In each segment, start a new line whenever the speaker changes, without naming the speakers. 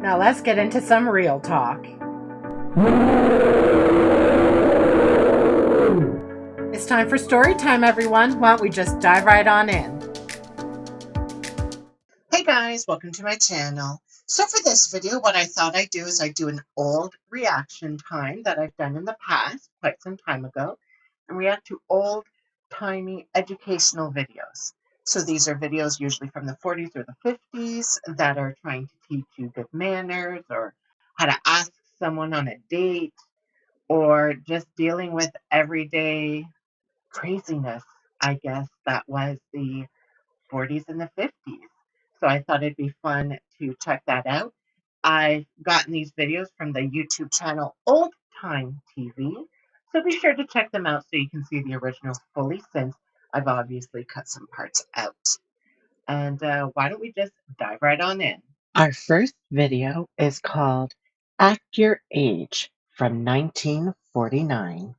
Now let's get into some real talk. It's time for story time, everyone. Why don't we just dive right on in?
Hey guys, welcome to my channel. So for this video, what I thought I'd do is I'd do an old reaction time that I've done in the past, quite some time ago, and react to old-timey educational videos. So these are videos usually from the 40s or the 50s that are trying to teach you good manners or how to ask someone on a date or just dealing with everyday craziness, I guess, that was the 40s and the 50s. So I thought it'd be fun to check that out. I've gotten these videos from the YouTube channel Old Time TV, so be sure to check them out so you can see the originals fully, since I've obviously cut some parts out. And why don't we just dive right on in? Our first video is called Act Your Age from 1949.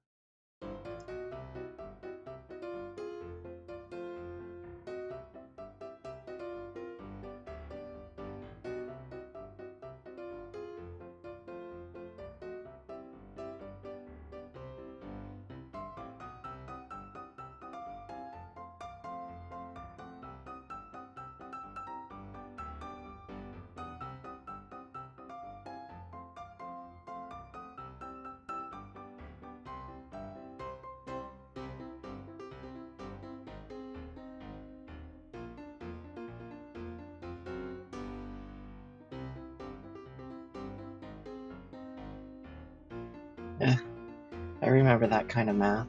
I remember that kind of math.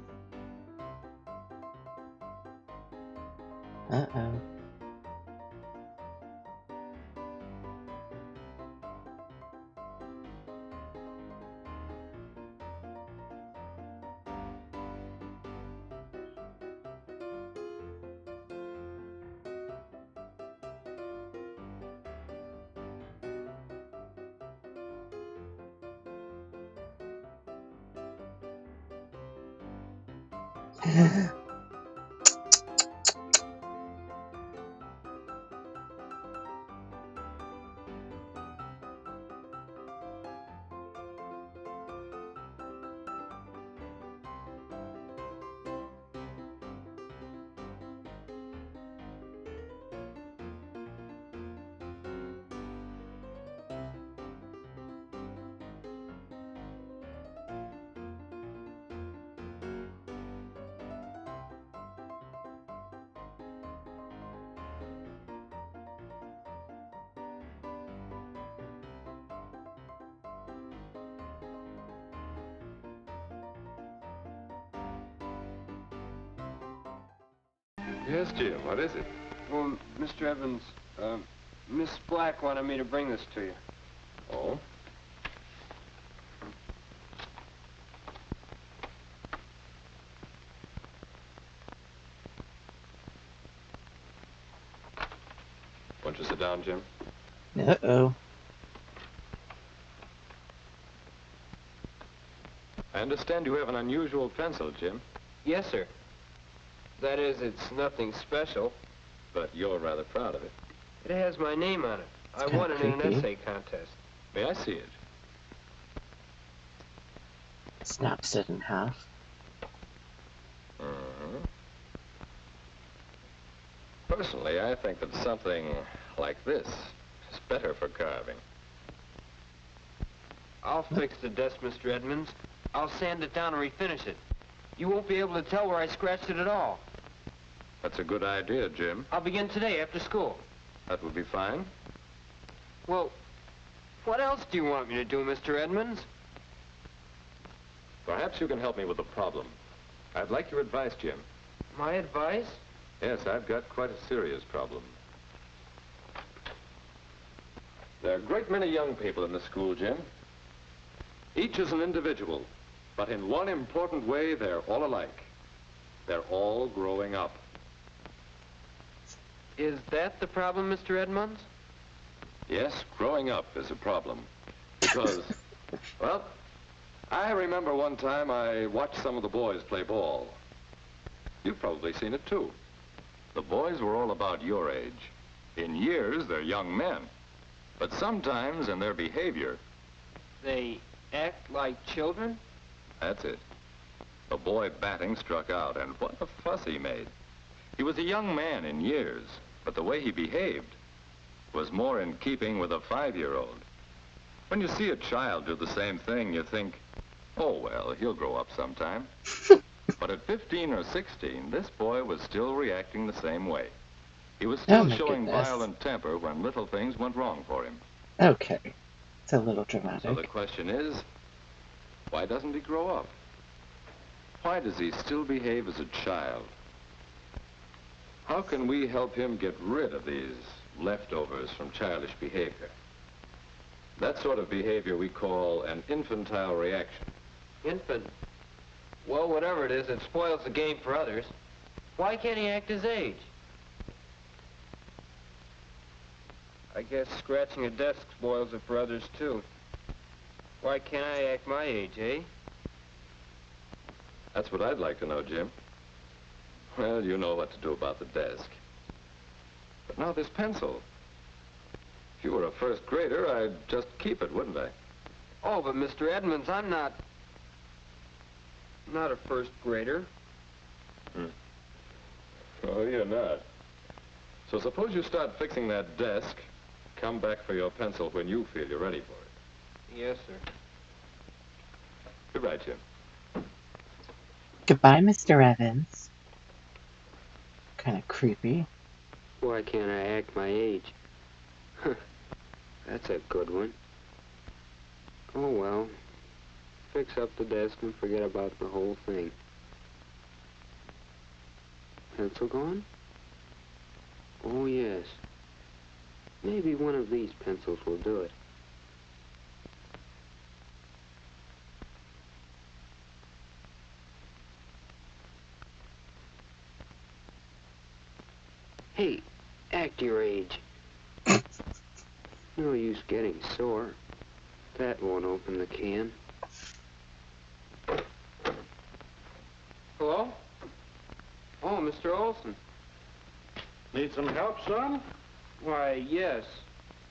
Uh-oh.
Yes, Jim, what is it?
Well, Mr. Evans, Miss Black wanted me to bring this to you.
Oh? Won't you sit down, Jim?
Uh-oh.
I understand you have an unusual pencil, Jim.
Yes, sir. That is, it's nothing special.
But you're rather proud of it.
It has my name on it. I
kinda
won it in an
creepy.
essay contest.
May I see it?
Snaps it in half.
Uh-huh. Personally, I think that something like this is better for carving.
I'll fix the desk, Mr. Edmonds. I'll sand it down and refinish it. You won't be able to tell where I scratched it at all.
That's a good idea, Jim.
I'll begin today after school.
That would be fine.
Well, what else do you want me to do, Mr. Edmonds?
Perhaps you can help me with a problem. I'd like your advice, Jim.
My advice?
Yes, I've got quite a serious problem. There are a great many young people in the school, Jim. Each is an individual, but in one important way, they're all alike. They're all growing up.
Is that the problem, Mr. Edmonds?
Yes, growing up is a problem. Because, well, I remember one time I watched some of the boys play ball. You've probably seen it, too. The boys were all about your age. In years, they're young men. But sometimes in their behavior,
They act like children?
that's it. A boy batting struck out, and what a fuss he made. He was a young man in years, but the way he behaved was more in keeping with a 5-year-old. When you see a child do the same thing, you think, oh, well, he'll grow up sometime. But at 15 or 16, this boy was still reacting the same way. He was still
my
showing
goodness.
violent temper when little things went wrong for him.
Okay. It's a little
So the
dramatic.
question is, why doesn't he grow up? Why does he still behave as a child? How can we help him get rid of these leftovers from childish behavior? That sort of behavior we call an infantile reaction.
Infant? Well, whatever it is, it spoils the game for others. Why can't he act his age? I guess scratching a desk spoils it for others, too. Why can't I act my age, eh?
That's what I'd like to know, Jim. Well, you know what to do about the desk. But now this pencil. If you were a first grader, I'd just keep it, wouldn't I?
Oh, but Mr. Edmonds, I'm not a first grader.
Oh, you're not. So suppose you start fixing that desk. Come back for your pencil when you feel you're ready for it.
Yes, sir.
Goodbye, Jim.
Goodbye, Mr. Evans. Kind of creepy.
Why can't I act my age? That's a good one. Oh, well. Fix up the desk and forget about the whole thing. Pencil gone? Oh, yes. Maybe one of these pencils will do it. Hey, act your age. No use getting sore. That won't open the can. Hello? Oh, Mr. Olson.
Need some help, son?
Why, yes.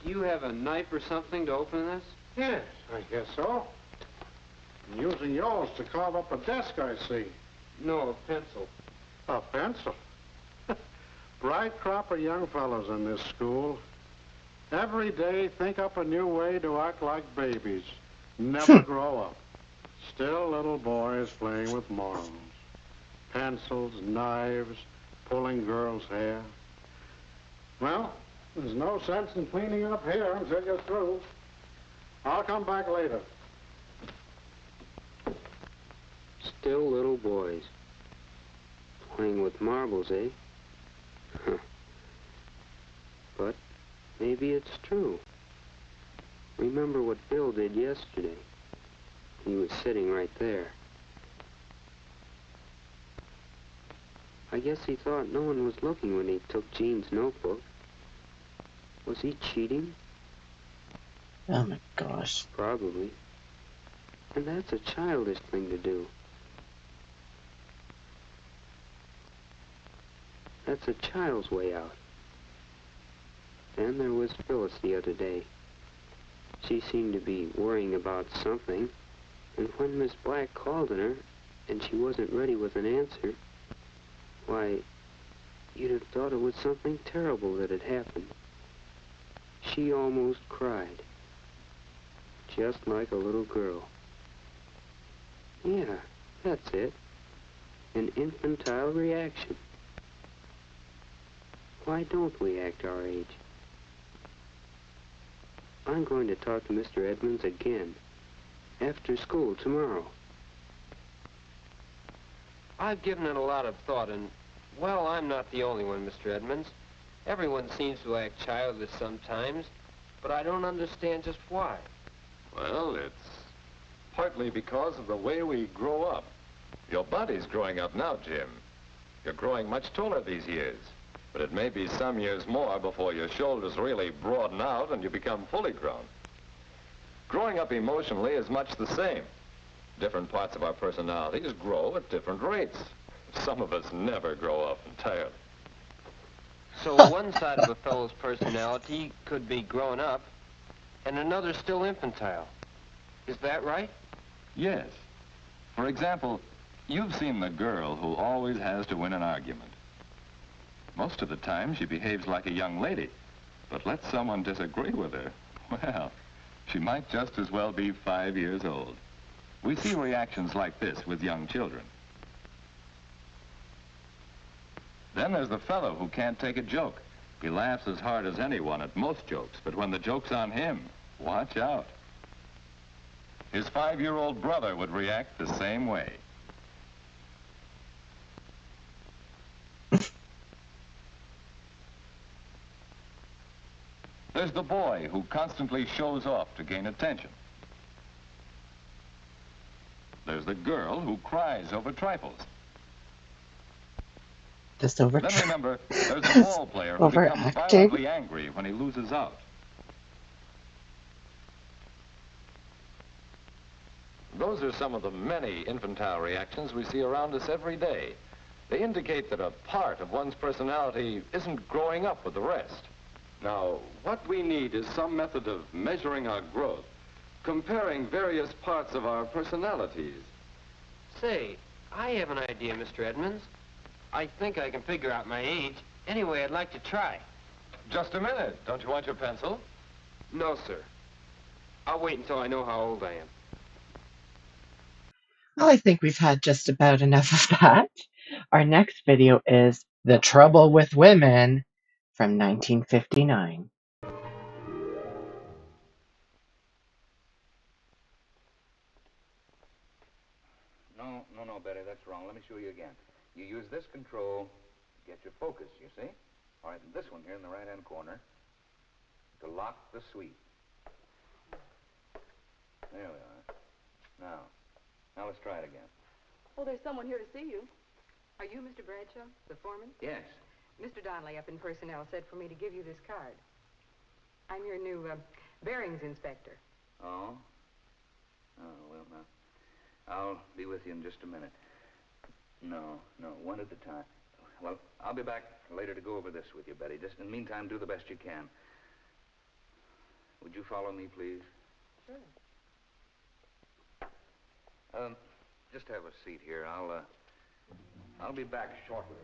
Do you have a knife or something to open this?
Yes, I guess so. I'm using yours to carve up a desk, I see.
No, a pencil.
A pencil? Bright crop of young fellows in this school. Every day think up a new way to act like babies. Never grow up. Still little boys playing with marbles. Pencils, knives, pulling girls' hair. Well, there's no sense in cleaning up here until you're through. I'll come back later.
Still little boys. Playing with marbles, eh? Huh. But maybe it's true. Remember what Bill did yesterday. He was sitting right there. I guess he thought no one was looking when he took Jean's notebook. Was he cheating?
Oh my gosh.
Probably. And that's a childish thing to do. That's a child's way out. Then there was Phyllis the other day. She seemed to be worrying about something, and when Miss Black called on her, and she wasn't ready with an answer, why, you'd have thought it was something terrible that had happened. She almost cried. Just like a little girl. Yeah, that's it. An infantile reaction. Why don't we act our age? I'm going to talk to Mr. Edmonds again. After school tomorrow. I've given it a lot of thought, and, well, I'm not the only one, Mr. Edmonds. Everyone seems to act childish sometimes, but I don't understand just why.
Well, it's partly because of the way we grow up. Your body's growing up now, Jim. You're growing much taller these years. But it may be some years more before your shoulders really broaden out and you become fully grown. Growing up emotionally is much the same. Different parts of our personalities grow at different rates. Some of us never grow up entirely.
So one side of a fellow's personality could be grown up,
and another still infantile. Is that right?
Yes. For example, you've seen the girl who always has to win an argument. Most of the time, she behaves like a young lady, but let someone disagree with her, well, she might just as well be 5 years old. We see reactions like this with young children. Then there's the fellow who can't take a joke. He laughs as hard as anyone at most jokes, but when the joke's on him, watch out. His 5-year-old brother would react the same way. There's the boy who constantly shows off to gain attention. There's the girl who cries over trifles.
Just
Then remember, there's the ball player who becomes violently angry when he loses out. Those are some of the many infantile reactions we see around us every day. They indicate that a part of one's personality isn't growing up with the rest. Now, what we need is some method of measuring our growth, comparing various parts of our personalities.
Say, I have an idea, Mr. Edmonds. I think I can figure out my age. Anyway, I'd like to try.
Just a minute. Don't you want your pencil?
No, sir. I'll wait until I know how old I am.
Well, I think we've had just about enough of that. Our next video is The Trouble with Women from 1959.
No, Betty, that's wrong. Let me show you again. You use this control to get your focus, you see? All right, and this one here in the right-hand corner to lock the sweep. There we are. Now let's try it again.
Oh, there's someone here to see you. Are you Mr. Bradshaw, the foreman?
Yes.
Mr. Donnelly up in personnel said for me to give you this card. I'm your new bearings inspector.
Oh? Oh, well, now, I'll be with you in just a minute. No, one at a time. Well, I'll be back later to go over this with you, Betty. Just in the meantime, do the best you can. Would you follow me, please?
Sure.
Just have a seat here. I'll be back shortly.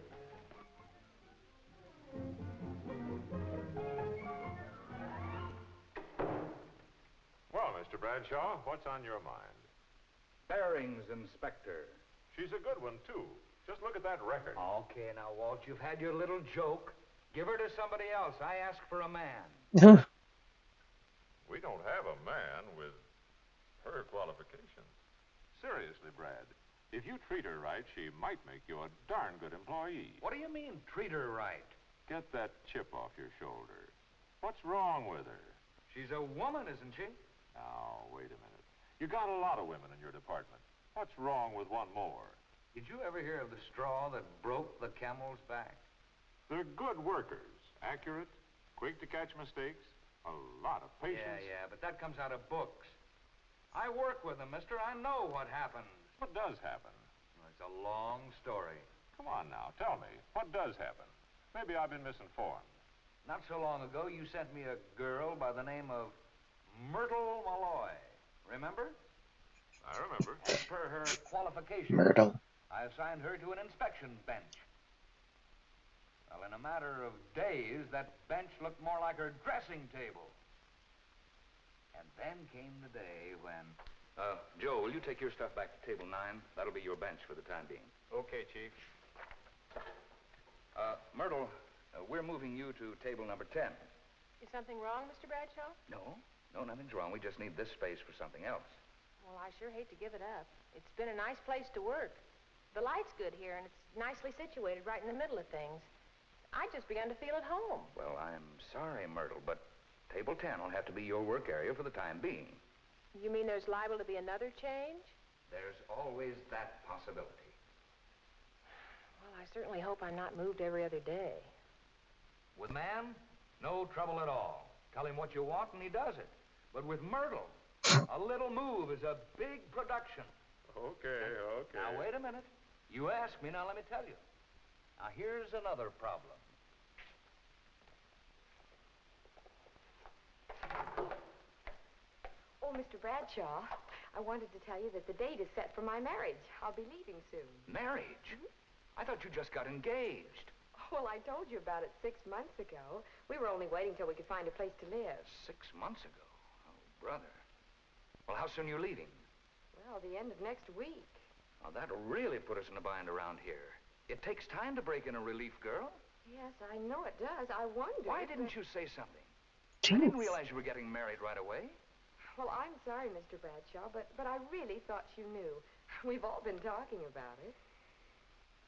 Well, Mr. Bradshaw, what's on your mind?
Bearings inspector.
She's a good one, too. Just look at that record.
Okay, now, Walt, you've had your little joke. Give her to somebody else. I asked for a man.
We don't have a man with her qualifications. Seriously, Brad, if you treat her right, she might make you a darn good employee.
What do you mean, treat her right?
Get that chip off your shoulder. What's wrong with her?
She's a woman, isn't she?
Now, wait a minute. You got a lot of women in your department. What's wrong with one more?
Did you ever hear of the straw that broke the camel's back?
They're good workers. Accurate, quick to catch mistakes, a lot of patience.
Yeah, but that comes out of books. I work with them, mister. I know what happened.
What does happen?
Well, it's a long story.
Come on now, tell me. What does happen? Maybe I've been misinformed.
Not so long ago, you sent me a girl by the name of Myrtle Malloy. Remember?
I remember.
As per her qualifications,
Myrtle.
I assigned her to an inspection bench. Well, in a matter of days, that bench looked more like her dressing table. And then came the day when... Joe, will you take your stuff back to table 9? That'll be your bench for the time being.
Okay, Chief.
Myrtle, we're moving you to table number 10.
Is something wrong, Mr. Bradshaw?
No, nothing's wrong. We just need this space for something else.
Well, I sure hate to give it up. It's been a nice place to work. The light's good here, and it's nicely situated right in the middle of things. I just began to feel at home.
Well, I'm sorry, Myrtle, but table 10 will have to be your work area for the time being.
You mean there's liable to be another change?
There's always that possibility.
Well, I certainly hope I'm not moved every other day.
With man, no trouble at all. Tell him what you want and he does it. But with Myrtle, a little move is a big production.
Okay.
Now, wait a minute. You asked me, now let me tell you. Now, here's another problem.
Oh, Mr. Bradshaw, I wanted to tell you that the date is set for my marriage. I'll be leaving soon.
Marriage? I thought you just got engaged.
Well, I told you about it 6 months ago. We were only waiting till we could find a place to live.
6 months ago? Oh, brother. Well, how soon are you leaving?
Well, the end of next week.
Well, that'll really put us in a bind around here. It takes time to break in a relief, girl.
Yes, I know it does. I wondered.
Why didn't you say something?
Jeez.
I didn't realize you were getting married right away.
Well, I'm sorry, Mr. Bradshaw, but I really thought you knew. We've all been talking about it.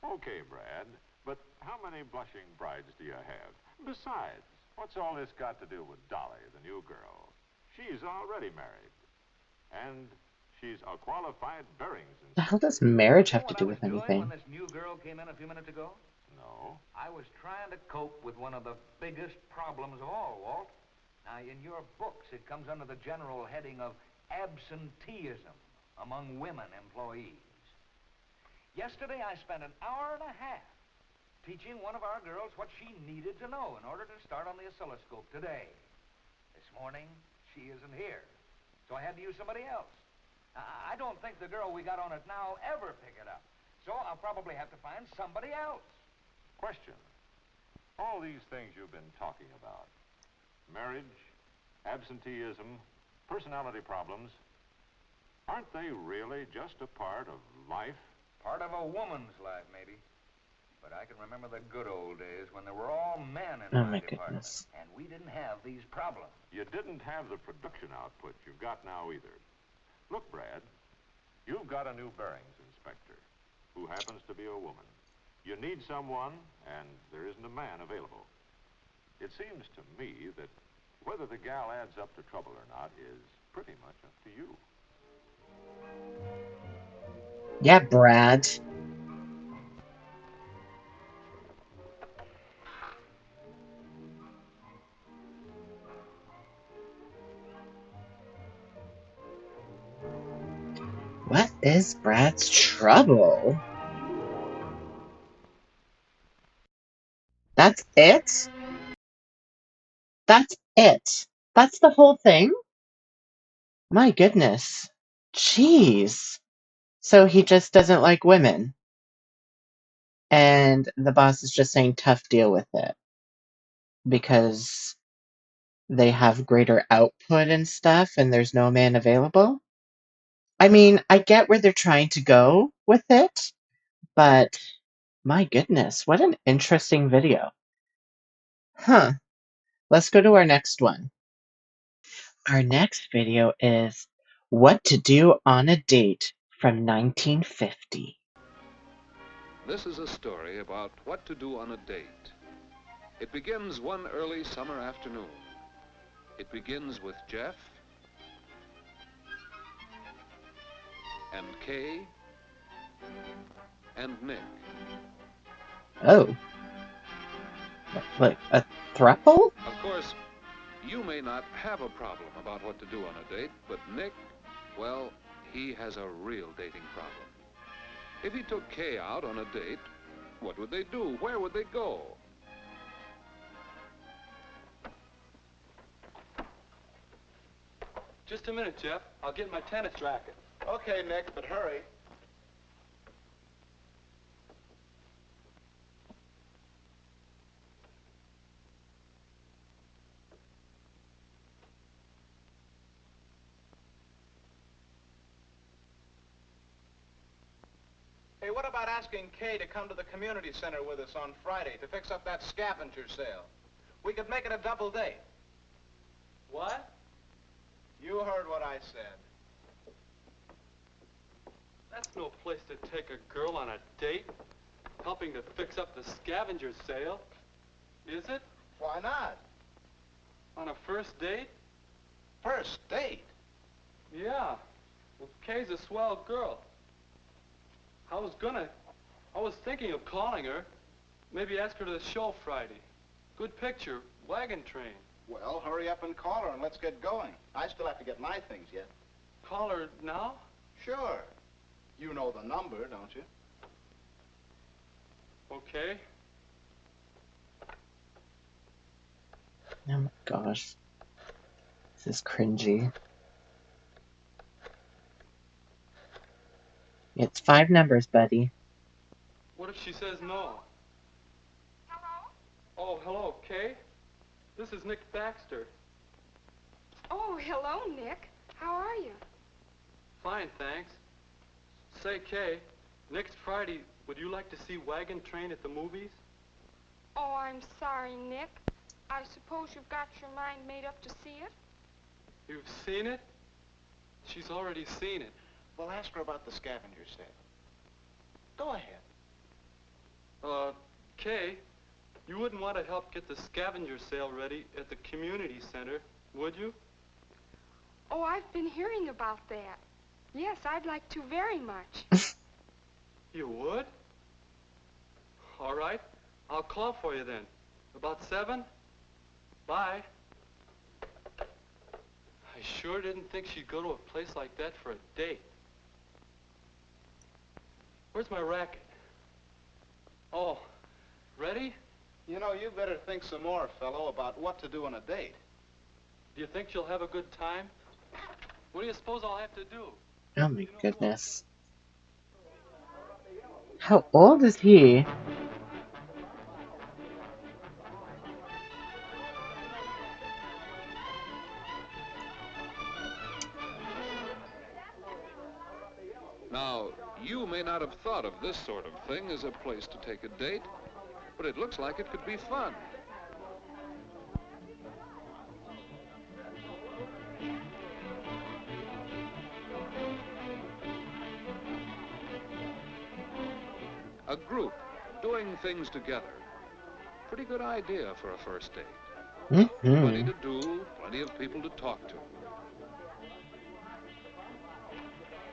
Okay, Brad, but how many blushing brides do you have? Besides, what's all this got to do with Dolly, the new girl? She's already married. And she's a qualified bearings
The hell
inspector.
does marriage have to
What
do
I was
with
doing
anything?
when this new girl came in a few minutes ago?
No.
I was trying to cope with one of the biggest problems of all, Walt. Now, in your books, it comes under the general heading of absenteeism among women employees. Yesterday, I spent an hour and a half teaching one of our girls what she needed to know in order to start on the oscilloscope today. This morning, she isn't here, so I had to use somebody else. I don't think the girl we got on it now ever pick it up, so I'll probably have to find somebody else.
Question. All these things you've been talking about, marriage, absenteeism, personality problems, aren't they really just a part of life?
Part of a woman's life, maybe. But I can remember the good old days when there were all men in
Oh
my
my
department,
goodness.
and we didn't have these problems.
You didn't have the production output you've got now either. Look, Brad, you've got a new bearings inspector who happens to be a woman. You need someone, and there isn't a man available. It seems to me that whether the gal adds up to trouble or not is pretty much up to you.
Yeah, Brad. What is Brad's trouble? That's it? That's it? That's the whole thing? My goodness. Jeez. So he just doesn't like women. And the boss is just saying, tough, deal with it. Because they have greater output and stuff and there's no man available. I mean, I get where they're trying to go with it, but my goodness, what an interesting video. Huh. Let's go to our next one. Our next video is What to Do on a Date from 1950.
This is a story about what to do on a date. It begins one early summer afternoon. It begins with Jeff and Kay and Nick.
Oh. Like a throuple?
Of course, you may not have a problem about what to do on a date, but Nick, well, he has a real dating problem. If he took Kay out on a date, what would they do? Where would they go?
Just a minute, Jeff. I'll get my tennis racket.
Okay, Nick, but hurry. Hey, what about asking Kay to come to the community center with us on Friday to fix up that scavenger sale? We could make it a double date.
What?
You heard what I said.
That's no place to take a girl on a date, helping to fix up the scavenger sale. Is it?
Why not?
On a first date?
First date?
Yeah. Well, Kay's a swell girl. I was thinking of calling her. Maybe ask her to the show Friday. Good picture, wagon train.
Well, hurry up and call her and let's get going. I still have to get my things yet.
Call her now?
Sure. You know the number, don't you?
Okay.
Oh my gosh. This is cringy. It's 5 numbers, buddy.
What if she says no? Hello? Oh, hello, Kay. This is Nick Baxter.
Oh, hello, Nick. How are you?
Fine, thanks. Say, Kay, next Friday, would you like to see Wagon Train at the movies?
Oh, I'm sorry, Nick. I suppose you've got your mind made up to see it?
You've seen it? She's already seen it.
Well, ask her about the scavenger sale. Go ahead.
Kay, you wouldn't want to help get the scavenger sale ready at the community center, would you?
Oh, I've been hearing about that. Yes, I'd like to very much.
You would? All right. I'll call for you then. About 7? Bye. I sure didn't think she'd go to a place like that for a date. Where's my racket? Oh, ready?
You know, you better think some more, fellow, about what to do on a date.
Do you think she'll have a good time? What do you suppose I'll have to do?
Oh my goodness. How old is he?
Now, you may not have thought of this sort of thing as a place to take a date, but it looks like it could be fun. A group doing things together. Pretty good idea for a first date. Plenty to do, plenty of people to talk to.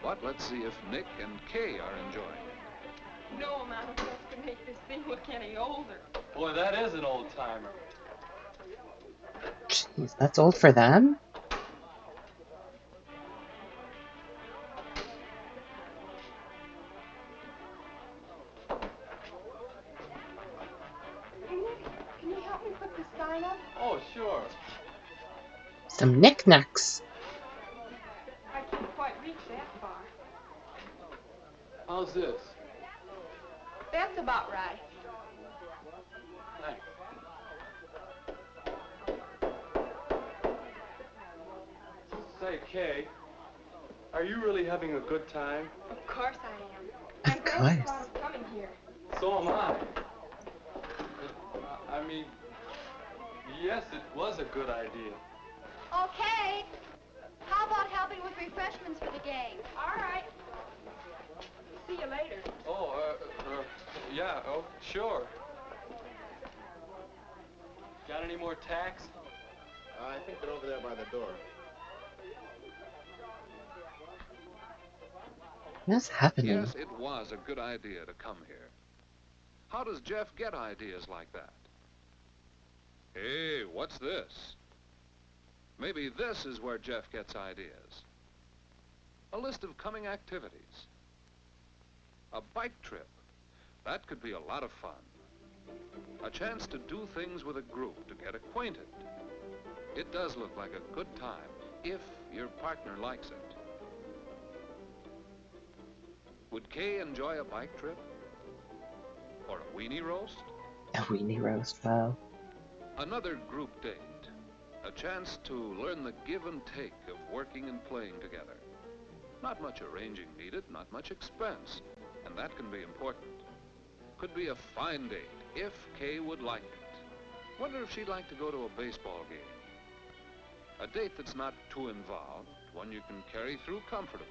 But let's see if Nick and Kay are enjoying it.
No amount of fuss can make this thing look any older.
Boy, that is an old-timer.
Jeez, that's old for them?
Can you help me put this sign up?
Oh, sure.
Some knickknacks.
I can't quite reach that far.
How's this?
That's about right.
Thanks. Say, Kay, are you really having a good time?
Of course I am. I'm glad you thought of coming here.
So am I. I mean, yes, it was a good idea.
Okay. How about helping with refreshments for the gang?
All right. See you later.
Oh, yeah, oh, sure. Got any more tacks?
I think they're over there by the door.
What's happening?
Yes, it was a good idea to come here. How does Jeff get ideas like that? Hey, what's this? Maybe this is where Jeff gets ideas. A list of coming activities. A bike trip. That could be a lot of fun. A chance to do things with a group, to get acquainted. It does look like a good time, if your partner likes it. Would Kay enjoy a bike trip? Or a weenie roast?
A weenie roast, wow.
Another group date. A chance to learn the give and take of working and playing together. Not much arranging needed, not much expense, and that can be important. Could be a fine date, if Kay would like it. Wonder if she'd like to go to a baseball game. A date that's not too involved, one you can carry through comfortably.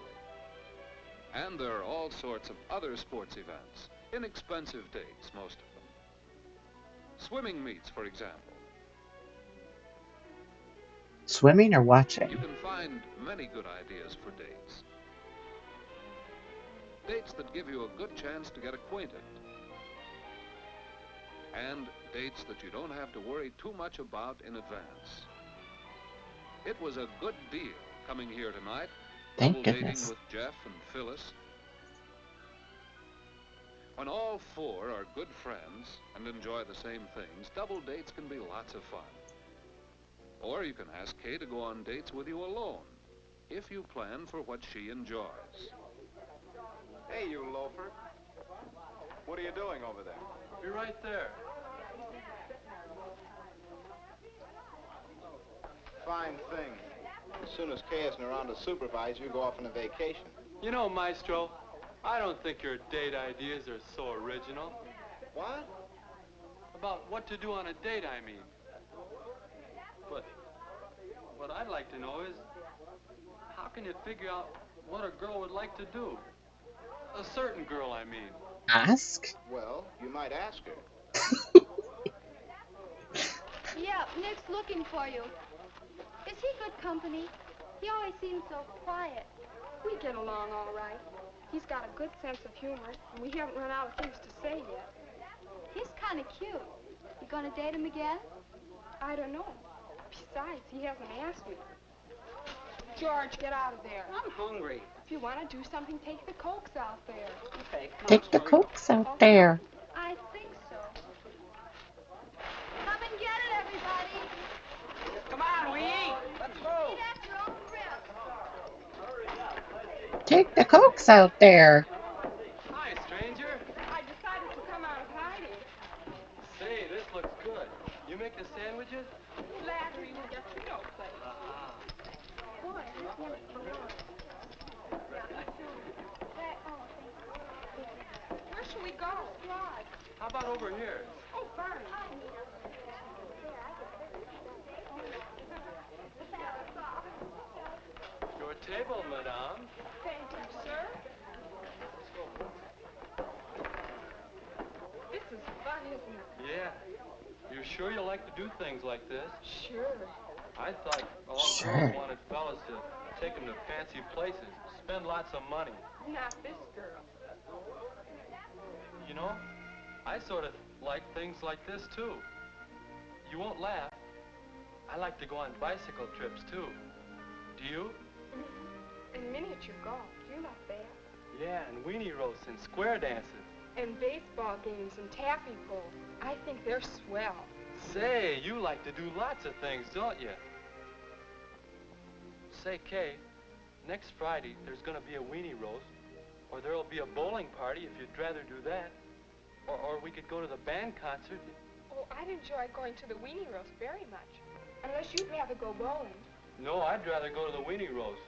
And there are all sorts of other sports events, inexpensive dates, most of them. Swimming meets, for example.
Swimming or watching?
You can find many good ideas for dates. Dates that give you a good chance to get acquainted. And dates that you don't have to worry too much about in advance. It was a good deal coming here tonight.
Thank
double
goodness.
dating with Jeff and Phyllis. When all four are good friends and enjoy the same things, double dates can be lots of fun. Or you can ask Kay to go on dates with you alone, if you plan for what she enjoys.
Hey, you loafer. What are you doing over there?
Be right there.
Fine thing. As soon as Kay isn't around to supervise, you go off on a vacation.
You know, Maestro, I don't think your date ideas are so original.
What?
About what to do on a date, I mean. But what I'd like to know is, how can you figure out what a girl would like to do? A certain girl, I mean.
Ask?
Well, you might ask her.
Yeah, Nick's looking for you. Is he good company? He always seems so quiet.
We get along all right. He's got a good sense of humor, and we haven't run out of things to say yet.
He's kind of cute. You gonna date him again?
I don't know. Besides, he hasn't asked me. George, get out of there.
I'm hungry.
If you want to do something, take the Cokes out there.
Okay, come on,
Take the
Story.
Cokes out there.
I think so. Come and get it, everybody.
Come on, we eat. Let's go.
Eat at your own grip.
Take the Cokes out there.
Hi, stranger.
I decided to come out of hiding.
Say, this looks good. You make the sandwiches?
Flattery will get you no place. Boy, this one's for lunch. Where should we go? Drive.
How about over here?
Oh, fine.
Your table, madame.
Thank you, sir. This is fun, isn't it?
Yeah. You sure you like to do things like this?
Sure.
I thought all
Sure.
girls wanted fellas to take them to fancy places, spend lots of money.
Not this girl.
You know, I sort of like things like this, too. You won't laugh. I like to go on bicycle trips, too. Do you?
And miniature golf. You like that?
Yeah, and weenie roasts and square dances.
And baseball games and taffy pull. I think they're swell.
Say, you like to do lots of things, don't you? Say, Kay, next Friday there's going to be a weenie roast, or there'll be a bowling party if you'd rather do that. Or we could go to the band concert.
Oh, I'd enjoy going to the weenie roast very much. Unless you'd rather go bowling.
No, I'd rather go to the weenie roast.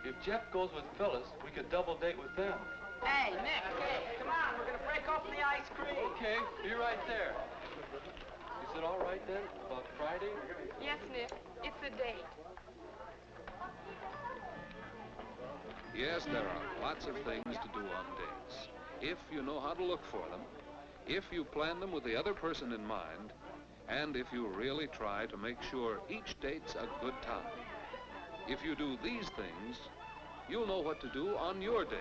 If Jeff goes with Phyllis, we could double date with them.
Hey, Nick, come on. We're going to break open the ice cream.
Okay, be right there. Is it all right then, about Friday?
Yes, Nick. It's a date.
Yes, there are lots of things to do on dates. If you know how to look for them, if you plan them with the other person in mind, and if you really try to make sure each date's a good time. If you do these things, you'll know what to do on your date.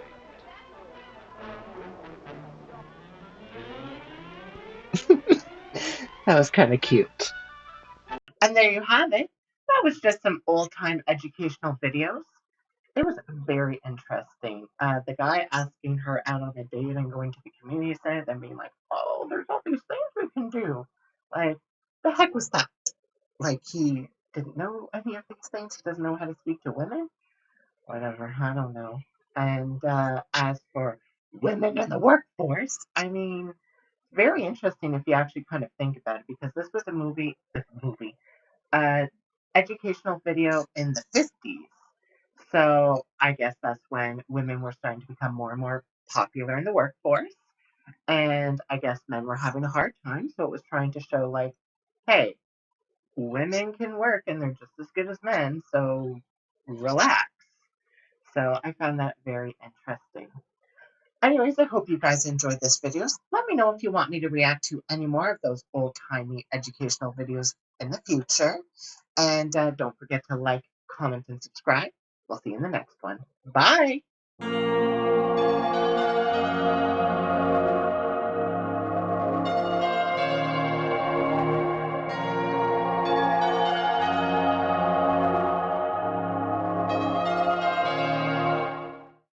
That was kind of cute. And there you have it. That was just some old-time educational videos. It was very interesting. The guy asking her out on a date and going to the community center, then being like, oh, there's all these things we can do. Like, the heck was that? Like, he didn't know any of these things? He doesn't know how to speak to women? Whatever, I don't know. And as for women in the workforce, I mean, very interesting if you actually kind of think about it, because this was a educational video in the 50s. So I guess that's when women were starting to become more and more popular in the workforce. And I guess men were having a hard time. So it was trying to show, like, hey, women can work and they're just as good as men. So relax. So I found that very interesting. Anyways, I hope you guys enjoyed this video. Let me know if you want me to react to any more of those old-timey educational videos in the future. And don't forget to like, comment, and subscribe. We'll see you in the next one. Bye!